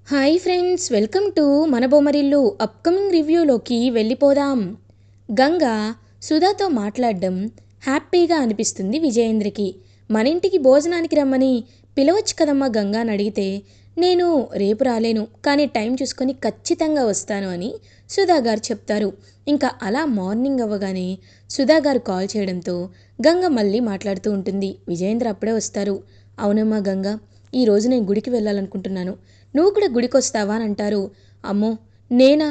Hi friends, welcome to మన Bommarillu. Upcoming రివ్యూలోకి వెళ్ళిపోదాం. గంగ సుధాతో మాట్లాడడం హ్యాపీగా అనిపిస్తుంది విజయేంద్రకి. మన ఇంటికి భోజనానికి రమ్మని పిలవచ్చు కదమ్మా గంగా అని అడిగితే, నేను రేపు రాలేను కానీ టైం చూసుకొని ఖచ్చితంగా వస్తాను అని సుధా గారు చెప్తారు. ఇంకా అలా మార్నింగ్ అవ్వగానే సుధా గారు కాల్ చేయడంతో గంగ మళ్ళీ మాట్లాడుతూ ఉంటుంది. విజయేంద్ర అప్పుడే వస్తారు. అవునమ్మా గంగ, ఈరోజు నేను గుడికి వెళ్ళాలనుకుంటున్నాను, నువ్వు కూడా గుడికి వస్తావా అని అంటారు. అమ్మో నేనా?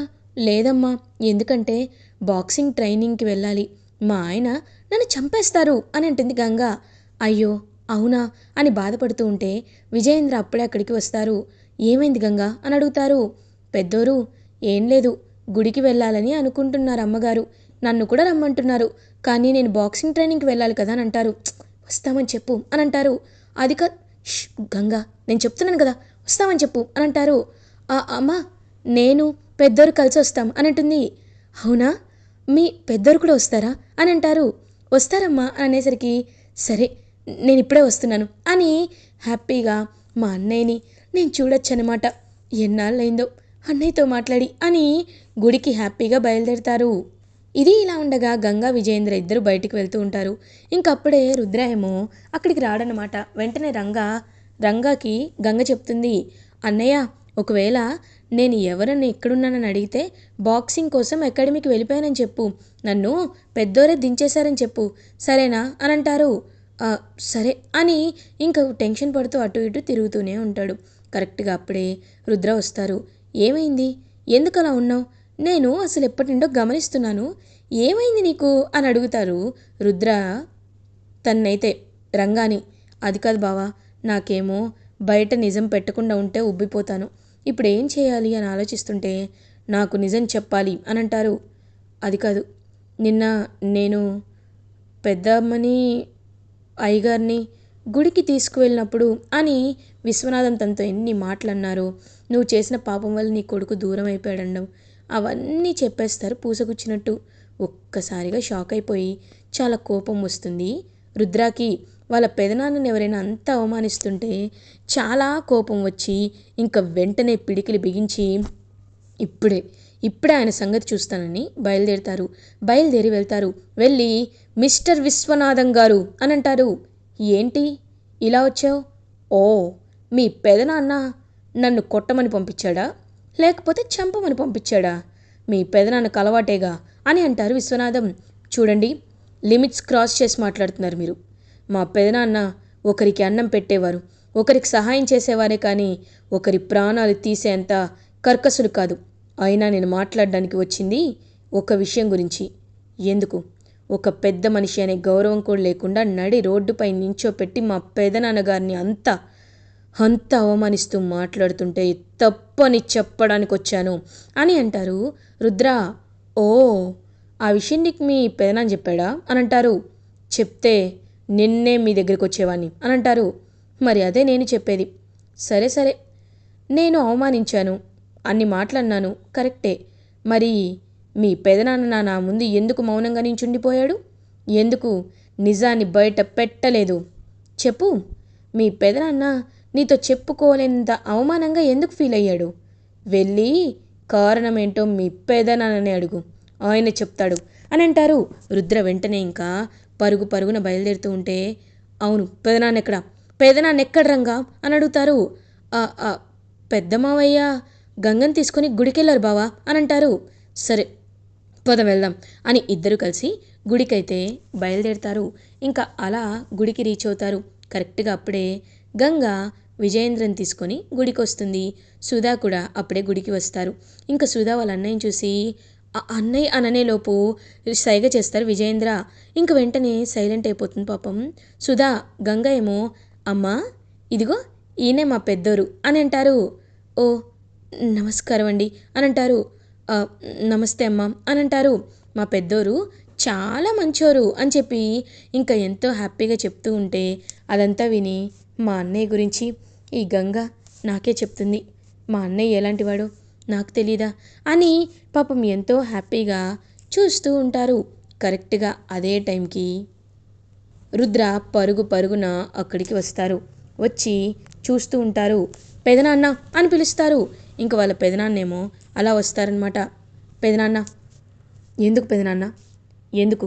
లేదమ్మా, ఎందుకంటే బాక్సింగ్ ట్రైనింగ్కి వెళ్ళాలి, మా ఆయన నన్ను చంపేస్తారు అని అంటుంది గంగ. అయ్యో అవునా అని బాధపడుతూ ఉంటే విజయేంద్ర అప్పుడే అక్కడికి వస్తారు. ఏమైంది గంగ అని అడుగుతారు. పెద్దోరు, ఏం లేదు, గుడికి వెళ్ళాలని అనుకుంటున్నారు అమ్మగారు, నన్ను కూడా రమ్మంటున్నారు, కానీ నేను బాక్సింగ్ ట్రైనింగ్కి వెళ్ళాలి కదా అని అంటారు. వస్తామని చెప్పు అని అంటారు. అది గంగ, నేను చెప్తున్నాను కదా, వస్తామని చెప్పు అని అంటారు. అమ్మా, నేను పెద్దోరు కలిసి వస్తాం అని అంటుంది. అవునా, మీ పెద్దోరు కూడా వస్తారా అని అంటారు. వస్తారమ్మా అని అనేసరికి, సరే నేను ఇప్పుడే వస్తున్నాను అని హ్యాపీగా మా అన్నయ్యని నేను చూడొచ్చు అనమాట, ఎన్నాళ్ళైందో అన్నయ్యతో మాట్లాడి అని గుడికి హ్యాపీగా బయలుదేరుతారు. ఇది ఇలా ఉండగా గంగా విజయేంద్ర ఇద్దరు బయటికి వెళ్తూ ఉంటారు. ఇంకప్పుడే రుద్ర ఏమో అక్కడికి రాడనమాట. వెంటనే రంగాకి గంగ చెప్తుంది, అన్నయ్య, ఒకవేళ నేను ఎవరన్నా ఎక్కడున్నానని అడిగితే బాక్సింగ్ కోసం అకాడమీకి వెళ్ళిపోయానని చెప్పు, నన్ను పెద్దోరే దించేశారని చెప్పు, సరేనా అని అంటారు. సరే అని ఇంకా టెన్షన్ పడుతూ అటు ఇటు తిరుగుతూనే ఉంటాడు. కరెక్ట్గా అప్పుడే రుద్ర వస్తారు. ఏమైంది, ఎందుకు అలా ఉన్నావు, నేను అసలు ఎప్పటి నుండో గమనిస్తున్నాను, ఏమైంది నీకు అని అడుగుతారు రుద్ర తన్నైతే రంగాని. అది కాదు బావా, నాకేమో బయట నిజం పెట్టకుండా ఉంటే ఉబ్బిపోతాను, ఇప్పుడు ఏం చేయాలి అని ఆలోచిస్తుంటే నాకు నిజం చెప్పాలి అని అంటారు. అది కాదు, నిన్న నేను పెద్దమ్మని అయ్యగారిని గుడికి తీసుకువెళ్ళినప్పుడు అని విశ్వనాథం తనతో ఎన్ని మాటలన్నారు, నువ్వు చేసిన పాపం వల్ల నీ కొడుకు దూరం అయిపోయాడన్నావు, అవన్నీ చెప్పేస్తారు పూసగుచ్చినట్టు. ఒక్కసారిగా షాక్ అయిపోయి చాలా కోపం వస్తుంది రుద్రాకి. వాళ్ళ పెదనాన్నని ఎవరైనా అంత అవమానిస్తుంటే చాలా కోపం వచ్చి ఇంకా వెంటనే పిడికిలి బిగించి ఇప్పుడే ఇప్పుడే ఆయన సంగతి చూస్తానని బయలుదేరి వెళ్తారు. వెళ్ళి మిస్టర్ విశ్వనాథం గారు అని అంటారు. ఏంటి ఇలా వచ్చావు? ఓ, మీ పెదనాన్న నన్ను కొట్టమని పంపించాడా, లేకపోతే చంపమని పంపించాడా? మీ పెదనాన్నకు అలవాటేగా అని అంటారు విశ్వనాథం. చూడండి, లిమిట్స్ క్రాస్ చేసి మాట్లాడుతున్నారు మీరు. మా పెదనాన్న ఒకరికి అన్నం పెట్టేవారు, ఒకరికి సహాయం చేసేవారే కానీ ఒకరి ప్రాణాలు తీసేంత కర్కసులు కాదు. అయినా నేను మాట్లాడడానికి వచ్చింది ఒక విషయం గురించి. ఎందుకు ఒక పెద్ద మనిషి అనే గౌరవం కూడా లేకుండా నడి రోడ్డుపై నించోపెట్టి మా పెదనాన్నగారిని అంత అవమానిస్తూ మాట్లాడుతుంటే తప్పని చెప్పడానికి వచ్చాను అని అంటారు రుద్ర. ఓ, ఆ విషయం నీకు మీ పెదనాన్న చెప్పాడా అని అంటారు. చెప్తే నిన్నే మీ దగ్గరికి వచ్చేవాడిని అని అంటారు. మరి అదే నేను చెప్పేది. సరే సరే, నేను అవమానించాను, అన్ని మాటలన్నాను కరెక్టే, మరి మీ పెదనాన్న నా ముందు ఎందుకు మౌనంగా నించుండిపోయాడు, ఎందుకు నిజాన్ని బయట పెట్టలేదు చెప్పు? మీ పెదనాన్న నీతో చెప్పుకోలేనంత అవమానంగా ఎందుకు ఫీల్ అయ్యాడు? వెళ్ళి కారణమేంటో మీ పెదనాన్ననే అడుగు, ఆయన చెప్తాడు అని అంటారు రుద్ర. వెంటనే ఇంకా పరుగున బయలుదేరుతూ ఉంటే, అవును, పెదనాన్న ఎక్కడ రంగా అని అడుగుతారు. పెద్ద మావయ్య గంగని తీసుకొని గుడికెళ్ళారు బావా అని అంటారు. సరే పద వెళ్దాం అని ఇద్దరు కలిసి గుడికైతే బయలుదేరుతారు. ఇంకా అలా గుడికి రీచ్ అవుతారు. కరెక్ట్గా అప్పుడే గంగ విజయేంద్రని తీసుకొని గుడికి వస్తుంది. సుధా కూడా అప్పుడే గుడికి వస్తారు. ఇంకా సుధా వాళ్ళ అన్నయ్యని చూసి అన్నయ్య అననేలోపు సైగ చేస్తారు విజయేంద్ర. ఇంక వెంటనే సైలెంట్ అయిపోతుంది పాపం సుధా. గంగ ఏమో, అమ్మా ఇదిగో ఈయనే మా పెద్దోరు అని అంటారు. ఓ, నమస్కారం అండి అని అంటారు. నమస్తే అమ్మా అని అంటారు. మా పెద్దోరు చాలా మంచోరు అని చెప్పి ఇంకా ఎంతో హ్యాపీగా చెప్తూ ఉంటే అదంతా విని మా అన్నయ్య గురించి ఈ గంగ నాకే చెప్తుంది, మా అన్నయ్య ఎలాంటివాడో నాకు తెలీదా అని పాపం ఎంతో హ్యాపీగా చూస్తూ ఉంటారు. కరెక్ట్గా అదే టైంకి రుద్ర పరుగున అక్కడికి వస్తారు. వచ్చి చూస్తూ ఉంటారు. పెదనాన్న అని పిలుస్తారు. ఇంక వాళ్ళ పెదనాన్నేమో అలా వస్తారనమాట. పెదనాన్న, ఎందుకు పెదనాన్న, ఎందుకు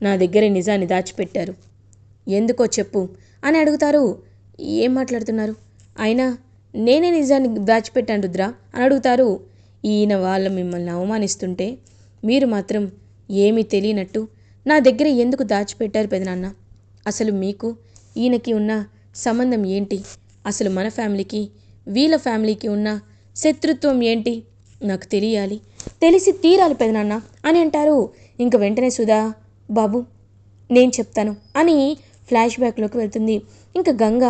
నా దగ్గర నిజాన్ని దాచిపెట్టారు, ఎందుకో చెప్పు అని అడుగుతారు. ఏం మాట్లాడుతున్నారు, అయినా నేనే నిజాన్ని దాచిపెట్టాను రుద్ర అని అడుగుతారు. ఈయన వాళ్ళ మిమ్మల్ని అవమానిస్తుంటే మీరు మాత్రం ఏమీ తెలియనట్టు నా దగ్గర ఎందుకు దాచిపెట్టారు పెదనాన్న? అసలు మీకు ఈయనకి ఉన్న సంబంధం ఏంటి? అసలు మన ఫ్యామిలీకి వీళ్ళ ఫ్యామిలీకి ఉన్న శత్రుత్వం ఏంటి? నాకు తెలియాలి, తెలిసి తీరాలి పెదనాన్న అని అంటారు. ఇంక వెంటనే సుధా, బాబు నేను చెప్తాను అని ఫ్లాష్ బ్యాక్లోకి వెళ్తుంది. ఇంకా గంగ,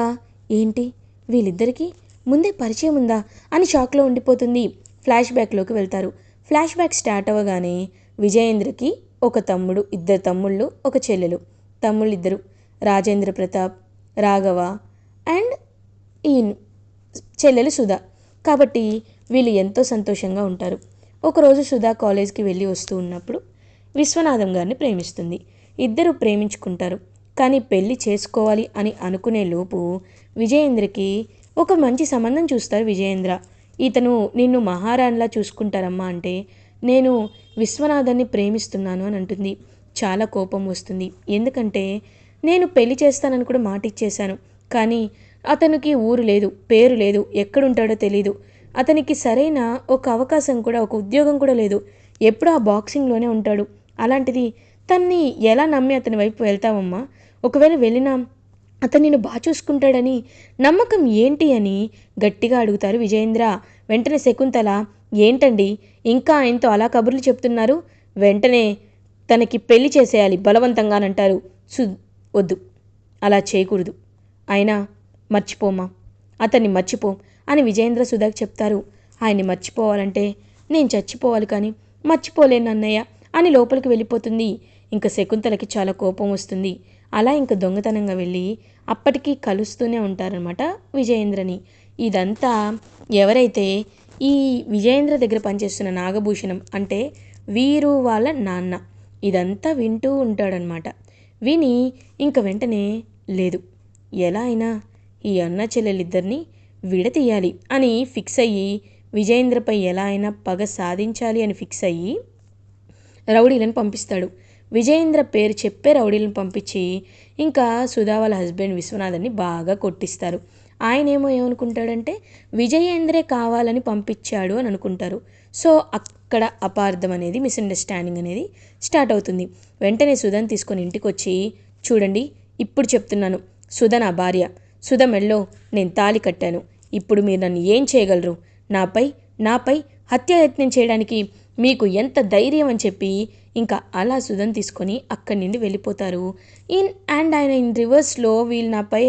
ఏంటి వీళ్ళిద్దరికీ ముందే పరిచయం ఉందా అని షాక్లో ఉండిపోతుంది. ఫ్లాష్ బ్యాక్లోకి వెళ్తారు. ఫ్లాష్ బ్యాక్ స్టార్ట్ అవ్వగానే విజయేంద్రకి ఒక తమ్ముడు, ఇద్దరు తమ్ముళ్ళు, ఒక చెల్లెలు. తమ్ముళ్ళు ఇద్దరు రాజేంద్ర ప్రతాప్, రాఘవ అండ్ ఈ చెల్లెలు సుధా. కాబట్టి వీళ్ళు ఎంతో సంతోషంగా ఉంటారు. ఒకరోజు సుధా కాలేజ్కి వెళ్ళి వస్తూ ఉన్నప్పుడు విశ్వనాథం గారిని ప్రేమిస్తుంది. ఇద్దరు ప్రేమించుకుంటారు. కానీ పెళ్ళి చేసుకోవాలి అని అనుకునే లోపు విజయేంద్రకి ఒక మంచి సంబంధం చూస్తారు. విజయేంద్ర, ఇతను నిన్ను మహారాణిలా చూసుకుంటారమ్మా అంటే, నేను విశ్వనాథాన్ని ప్రేమిస్తున్నాను అని అంటుంది. చాలా కోపం వస్తుంది. ఎందుకంటే నేను పెళ్లి చేస్తానని కూడా మాట ఇచ్చేశాను, కానీ అతనికి ఊరు లేదు, పేరు లేదు, ఎక్కడుంటాడో తెలీదు. అతనికి సరైన ఒక అవకాశం కూడా, ఒక ఉద్యోగం కూడా లేదు. ఎప్పుడూ ఆ బాక్సింగ్లోనే ఉంటాడు. అలాంటిది తన్ని ఎలా నమ్మి అతని వైపు వెళ్తావమ్మా? ఒకవేళ వెళ్ళినా అతను నిన్ను బాగా చూసుకుంటాడని నమ్మకం ఏంటి అని గట్టిగా అడుగుతారు విజయేంద్ర. వెంటనే శకుంతల, ఏంటండి ఇంకా ఆయనతో అలా కబుర్లు చెప్తున్నారు, వెంటనే తనకి పెళ్లి చేసేయాలి బలవంతంగా అని అంటారు. వద్దు, అలా చేయకూడదు, అయినా మర్చిపోమా, అతన్ని మర్చిపో అని విజయేంద్ర సుధాకి చెప్తారు. ఆయన్ని మర్చిపోవాలంటే నేను చచ్చిపోవాలి, కానీ మర్చిపోలేను అన్నయ్య అని లోపలికి వెళ్ళిపోతుంది. ఇంకా శకుంతలకి చాలా కోపం వస్తుంది. అలా ఇంకా దొంగతనంగా వెళ్ళి అప్పటికీ కలుస్తూనే ఉంటారనమాట విజయేంద్రని. ఇదంతా ఎవరైతే ఈ విజయేంద్ర దగ్గర పనిచేస్తున్న నాగభూషణం అంటే వీరు వాళ్ళ నాన్న ఇదంతా వింటూ ఉంటాడనమాట. విని ఇంక వెంటనే, లేదు, ఎలా అయినా ఈ అన్న చెల్లెలిద్దరినీ విడతీయాలి అని ఫిక్స్ అయ్యి విజయేంద్రపై ఎలా అయినా పగ సాధించాలి అని ఫిక్స్ అయ్యి రౌడీలను పంపిస్తాడు. విజయేంద్ర పేరు చెప్పే రౌడీలను పంపించి ఇంకా సుధా వాళ్ళ హస్బెండ్ విశ్వనాథన్ని బాగా కొట్టిస్తారు. ఆయనేమో ఏమనుకుంటాడంటే విజయేంద్రే కావాలని పంపించాడు అని అనుకుంటారు. సో అక్కడ అపార్థం అనేది, మిస్అండర్స్టాండింగ్ అనేది స్టార్ట్ అవుతుంది. వెంటనే సుధని తీసుకొని ఇంటికి వచ్చి, చూడండి ఇప్పుడు చెప్తున్నాను, సుధ నా భార్య, సుధ మెళ్ళో నేను తాళి కట్టాను, ఇప్పుడు మీరు నన్ను ఏం చేయగలరు, నాపై హత్యాయత్నం చేయడానికి మీకు ఎంత ధైర్యం అని చెప్పి ఇంకా అలా సుధని తీసుకొని అక్కడి నుండి వెళ్ళిపోతారు. ఆయన ఇన్ రివర్స్లో వీళ్ళు నాపై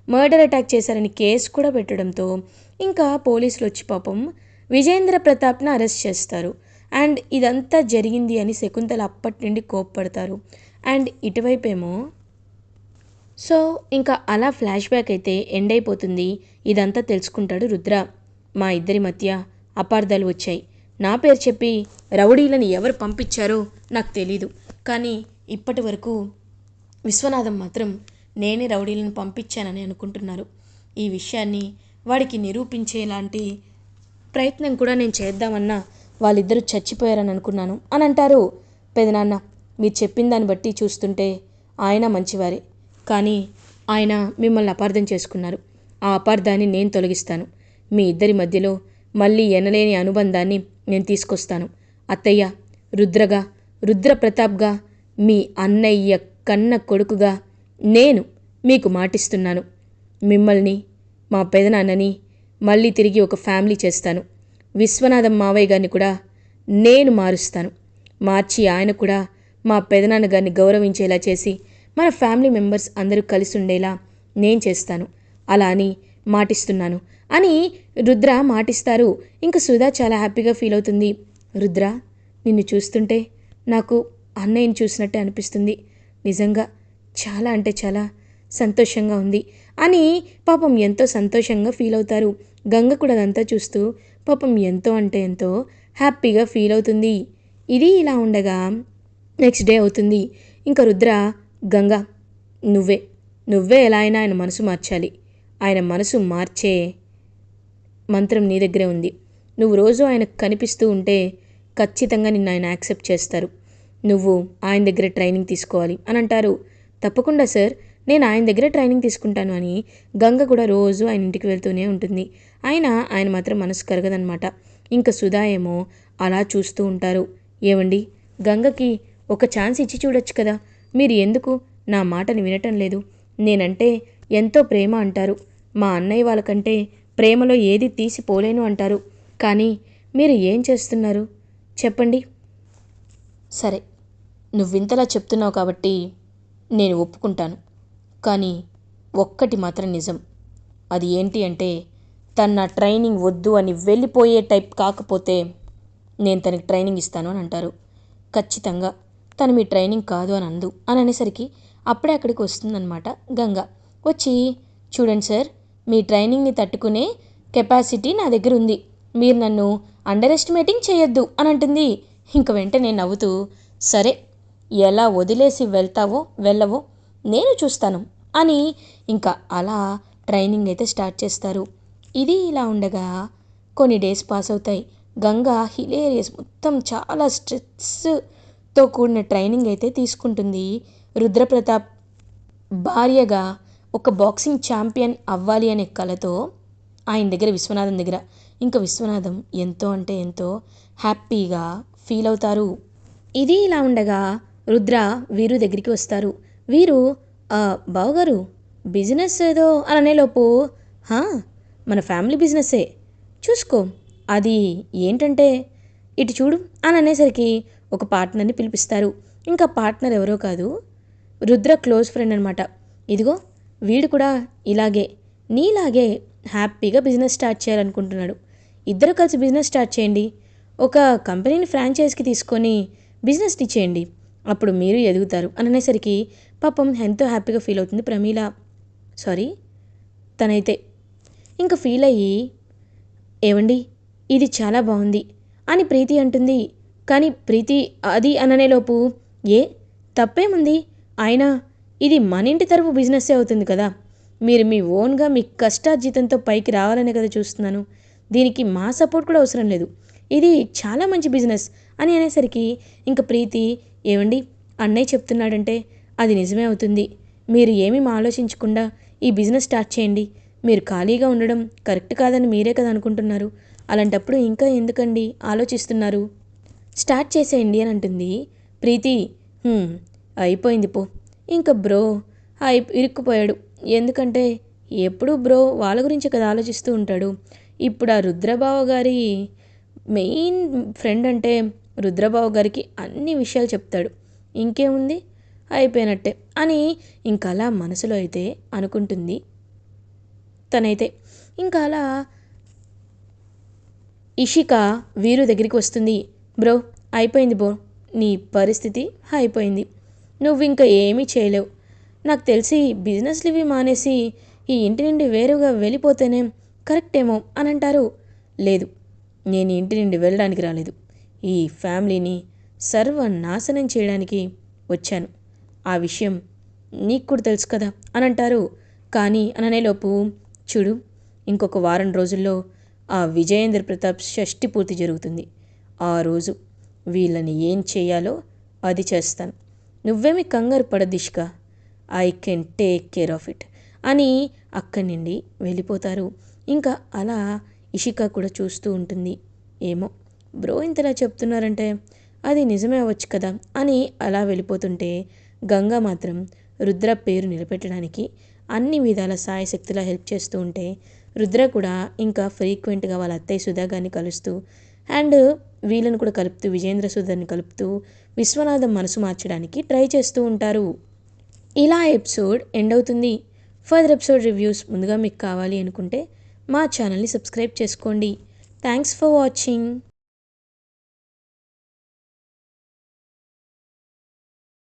మర్డర్ అటాక్ చేశారని కేసు కూడా పెట్టడంతో ఇంకా పోలీసులు వచ్చి పాపం విజయేంద్ర ప్రతాప్ని అరెస్ట్ చేస్తారు. అండ్ ఇదంతా జరిగింది అని శకుంతల అప్పటి నుండి కోప్పడతారు. అండ్ ఇటువైపేమో సో ఇంకా అలా ఫ్లాష్ బ్యాక్ అయితే ఎండ్ అయిపోతుంది. ఇదంతా తెలుసుకుంటాడు రుద్ర. మా ఇద్దరి మధ్య అపార్థాలు వచ్చాయి, నా పేరు చెప్పి రౌడీలను ఎవరు పంపించారో నాకు తెలీదు, కానీ ఇప్పటి వరకు విశ్వనాథం మాత్రం నేనే రౌడీలను పంపించానని అనుకుంటున్నారు. ఈ విషయాన్ని వాడికి నిరూపించేలాంటి ప్రయత్నం కూడా నేను చేద్దామన్నా వాళ్ళిద్దరూ చచ్చిపోయారని అనుకున్నాను అని అంటారు. పెదనాన్న, మీరు చెప్పిన దాన్ని బట్టి చూస్తుంటే ఆయన మంచివారే, కానీ ఆయన మిమ్మల్ని అపార్థం చేసుకున్నారు. ఆ అపార్థాన్ని నేను తొలగిస్తాను. మీ ఇద్దరి మధ్యలో మళ్ళీ ఎనలేని అనుబంధాన్ని నేను తీసుకొస్తాను. అత్తయ్య, రుద్ర ప్రతాప్గా, మీ అన్నయ్య కన్న కొడుకుగా నేను మీకు మాటిస్తున్నాను. మిమ్మల్ని, మా పెదనాన్నని మళ్ళీ తిరిగి ఒక ఫ్యామిలీ చేస్తాను. విశ్వనాథం మావయ్య గారిని కూడా నేను మారుస్తాను. మార్చి ఆయన కూడా మా పెదనాన్న గారిని గౌరవించేలా చేసి మన ఫ్యామిలీ మెంబర్స్ అందరూ కలిసి ఉండేలా నేను చేస్తాను. అలా అని మాటిస్తున్నాను అని రుద్ర మాటిస్తారు. ఇంకా సుధా చాలా హ్యాపీగా ఫీల్ అవుతుంది. రుద్ర, నిన్ను చూస్తుంటే నాకు అన్నయ్యని చూసినట్టే అనిపిస్తుంది. నిజంగా చాలా అంటే చాలా సంతోషంగా ఉంది అని పాపం ఎంతో సంతోషంగా ఫీల్ అవుతారు. గంగ కూడా అదంతా చూస్తూ పాపం ఎంతో అంటే ఎంతో హ్యాపీగా ఫీల్ అవుతుంది. ఇది ఇలా ఉండగా నెక్స్ట్ డే అవుతుంది. ఇంకా రుద్ర, గంగ, నువ్వే ఎలా అయినా ఆయన మనసు మార్చాలి. ఆయన మనసు మార్చే మంత్రం నీ దగ్గరే ఉంది. నువ్వు రోజు ఆయనకు కనిపిస్తూ ఉంటే ఖచ్చితంగా నిన్ను ఆయన యాక్సెప్ట్ చేస్తారు. నువ్వు ఆయన దగ్గర ట్రైనింగ్ తీసుకోవాలి అని అంటారు. తప్పకుండా సార్, నేను ఆయన దగ్గర ట్రైనింగ్ తీసుకుంటాను అని గంగ కూడా రోజు ఆయన ఇంటికి వెళ్తూనే ఉంటుంది. ఆయన మాత్రం మనసు కరగదనమాట. ఇంకా సుధా ఏమో అలా చూస్తూ ఉంటారు. ఏవండి, గంగకి ఒక ఛాన్స్ ఇచ్చి చూడొచ్చు కదా, మీరు ఎందుకు నా మాటని వినటం లేదు? నేనంటే ఎంతో ప్రేమ అంటారు, మా అన్నయ్య వాళ్ళకంటే ప్రేమలో ఏది తీసిపోలేను అంటారు. కానీ మీరు ఏం చేస్తున్నారు చెప్పండి? సరే, నువ్వింతలా చెప్తున్నావు కాబట్టి నేను ఒప్పుకుంటాను. కానీ ఒక్కటి మాత్రం నిజం. అది ఏంటి అంటే, తన ట్రైనింగ్ వద్దు అని వెళ్ళిపోయే టైప్ కాకపోతే నేను తనకి ట్రైనింగ్ ఇస్తాను అని అంటారు. ఖచ్చితంగా తను మీ ట్రైనింగ్ కాదు అని అందు అని అనేసరికి అప్పుడే అక్కడికి వస్తుందన్నమాట గంగ. వచ్చి, చూడండి సార్, మీ ట్రైనింగ్ని తట్టుకునే కెపాసిటీ నా దగ్గర ఉంది. మీరు నన్ను అండర్ ఎస్టిమేటింగ్ చేయొద్దు అని అంటుంది. ఇంక వెంటనే నవ్వుతూ, సరే, ఎలా వదిలేసి వెళ్తావో వెళ్ళవో నేను చూస్తాను అని ఇంకా అలా ట్రైనింగ్ అయితే స్టార్ట్ చేస్తారు. ఇది ఇలా ఉండగా కొన్ని డేస్ పాస్ అవుతాయి. గంగా హిలేరియస్ మొత్తం చాలా స్ట్రెస్తో కూడిన ట్రైనింగ్ అయితే తీసుకుంటుంది. రుద్రప్రతాప్ భార్యగా ఒక బాక్సింగ్ ఛాంపియన్ అవ్వాలి అనే కలతో ఆయన దగ్గర, విశ్వనాథం దగ్గర, ఇంకా విశ్వనాథం ఎంతో అంటే ఎంతో హ్యాపీగా ఫీల్ అవుతారు. ఇది ఇలా ఉండగా రుద్ర వీరు దగ్గరికి వస్తారు. వీరు, బావగారు, బిజినెస్ ఏదో అని అనేలోపు, మన ఫ్యామిలీ బిజినెస్సే, చూసుకో, అది ఏంటంటే ఇటు చూడు అని అనేసరికి ఒక పార్ట్నర్ని పిలిపిస్తారు. ఇంకా పార్ట్నర్ ఎవరో కాదు, రుద్ర క్లోజ్ ఫ్రెండ్ అనమాట. ఇదిగో, వీడు కూడా ఇలాగే నీలాగే హ్యాపీగా బిజినెస్ స్టార్ట్ చేయాలనుకుంటున్నాడు. ఇద్దరు కలిసి బిజినెస్ స్టార్ట్ చేయండి. ఒక కంపెనీని ఫ్రాంచైజ్కి తీసుకొని బిజినెస్ని చేయండి, అప్పుడు మీరు ఎదుగుతారు అని అనేసరికి పాపం ఎంతో హ్యాపీగా ఫీల్ అవుతుంది ప్రమీల. తనైతే ఇంకా ఫీల్ అయ్యి, ఏవండి, ఇది చాలా బాగుంది అని ప్రీతి అంటుంది. కానీ ప్రీతి అది అననేలోపు, ఏ తప్పేముంది, అయినా ఇది మన ఇంటి తరపు బిజినెస్సే అవుతుంది కదా, మీరు మీ ఓన్గా మీ కష్టార్జితంతో పైకి రావాలనే కదా చూస్తున్నాను, దీనికి మా సపోర్ట్ కూడా అవసరం లేదు, ఇది చాలా మంచి బిజినెస్ అని అనేసరికి ఇంకా ప్రీతి, ఏవండి, అన్నయ్య చెప్తున్నాడంటే అది నిజమే అవుతుంది, మీరు ఏమీ ఆలోచించకుండా ఈ బిజినెస్ స్టార్ట్ చేయండి, మీరు ఖాళీగా ఉండడం కరెక్ట్ కాదని మీరే కదా అనుకుంటున్నారు, అలాంటప్పుడు ఇంకా ఎందుకండి ఆలోచిస్తున్నారు, స్టార్ట్ చేసేయండి అని అంటుంది. ప్రీతి, అయిపోయింది పో, ఇంకా బ్రో ఇరుక్కుపోయాడు, ఎందుకంటే ఎప్పుడు బ్రో వాళ్ళ గురించి కదా ఆలోచిస్తూ ఉంటాడు. ఇప్పుడు ఆ రుద్రబావ గారి మెయిన్ ఫ్రెండ్ అంటే రుద్రబావ గారికి అన్ని విషయాలు చెప్తాడు, ఇంకేముంది, అయిపోయినట్టే అని ఇంకా అలా మనసులో అయితే అనుకుంటుంది తనైతే. ఇంకా అలా ఇషిక వీరు దగ్గరికి వస్తుంది. బ్రో, అయిపోయింది బ్రో, నీ పరిస్థితి అయిపోయింది, నువ్వు ఇంకా ఏమీ చేయలేవు, నాకు తెలిసి బిజినెస్లు ఇవి మానేసి ఈ ఇంటి నుండి వేరుగా వెళ్ళిపోతేనే కరెక్ట్ ఏమో అని అంటారు. లేదు, నేను ఇంటి నుండి వెళ్ళడానికి రాలేదు, ఈ ఫ్యామిలీని సర్వనాశనం చేయడానికి వచ్చాను, ఆ విషయం నీకు కూడా తెలుసు కదా అని అంటారు. కానీ అననేలోపు, చూడు, ఇంకొక వారం రోజుల్లో ఆ విజయేంద్ర ప్రతాప్ షష్ఠి పూర్తి జరుగుతుంది, ఆ రోజు వీళ్ళని ఏం చేయాలో అది చేస్తాను, నువ్వేమి కంగారు పడదిష్క, I can take care of it అని అక్కడి నుండి వెళ్ళిపోతారు. ఇంకా అలా ఇషిక కూడా చూస్తూ ఉంటుంది. ఏమో బ్రో ఇంతలా చెప్తున్నారంటే అది నిజమే అవ్వచ్చు కదా అని అలా వెళ్ళిపోతుంటే, గంగా మాత్రం రుద్ర పేరు నిలబెట్టడానికి అన్ని విధాల సాయశక్తిలా హెల్ప్ చేస్తూ ఉంటే, రుద్ర కూడా ఇంకా ఫ్రీక్వెంట్గా వాళ్ళ అత్తయ్య సుధా గారిని కలుస్తూ అండ్ వీళ్ళని కూడా కలుపుతూ, విజేంద్ర సుధర్ని కలుపుతూ విశ్వనాథం మనసు మార్చడానికి ట్రై చేస్తూ ఉంటారు. ఇలా ఎపిసోడ్ ఎండ్ అవుతుంది. ఫర్దర్ ఎపిసోడ్ రివ్యూస్ ముందుగా మీకు కావాలి అనుకుంటే మా ఛానల్ని సబ్స్క్రైబ్ చేసుకోండి. Thanks for watching.